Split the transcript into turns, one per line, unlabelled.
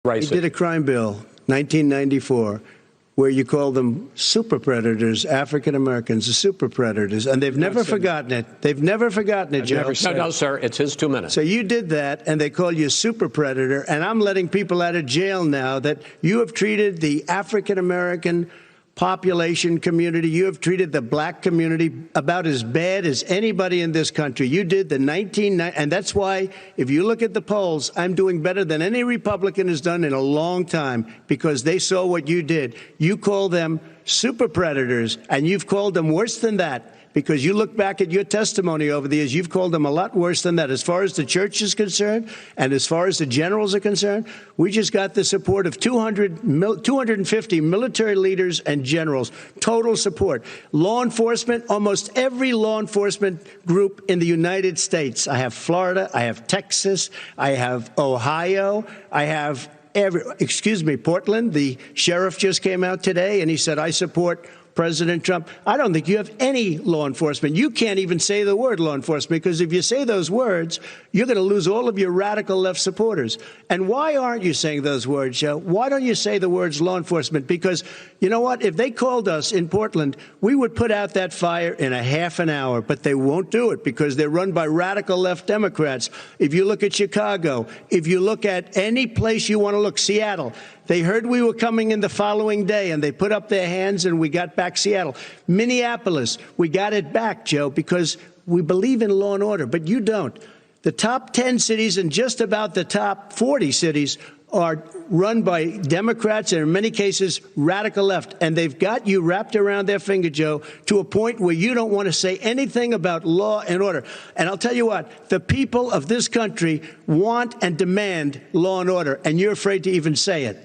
You did a crime bill, 1994, where you call them super predators, African Americans, the super predators, and they've never forgotten it. They've never forgotten it, Joe.
No, sir, it's his 2 minutes.
So you did that, and they call you a super predator, and I'm letting people out of jail now that you have treated the African American population community, you have treated the black community about as bad as anybody in this country. You did the and that's why, if you look at the polls, I'm doing better than any Republican has done in a long time, because they saw what you did. You call them super predators, and you've called them worse than that. Because you look back at your testimony over the years, you've called them a lot worse than that. As far as the church is concerned, and as far as the generals are concerned, we just got the support of 250 military leaders and generals, total support. Law enforcement, almost every law enforcement group in the United States. I have Florida, I have Texas, I have Ohio, I have Portland. The sheriff just came out today, and he said, I support President Trump. I don't think you have any law enforcement. You can't even say the word law enforcement, because if you say those words, you're going to lose all of your radical left supporters. And why aren't you saying those words, Joe? Why don't you say the words law enforcement? Because you know what? If they called us in Portland, we would put out that fire in a half an hour, but they won't do it because they're run by radical left Democrats. If you look at Chicago, if you look at any place you want to look, Seattle, they heard we were coming in the following day, and they put up their hands, and we got back Seattle. Minneapolis, we got it back, Joe, because we believe in law and order, but you don't. The top 10 cities and just about the top 40 cities are run by Democrats and, in many cases, radical left. And they've got you wrapped around their finger, Joe, to a point where you don't want to say anything about law and order. And I'll tell you what, the people of this country want and demand law and order, and you're afraid to even say it.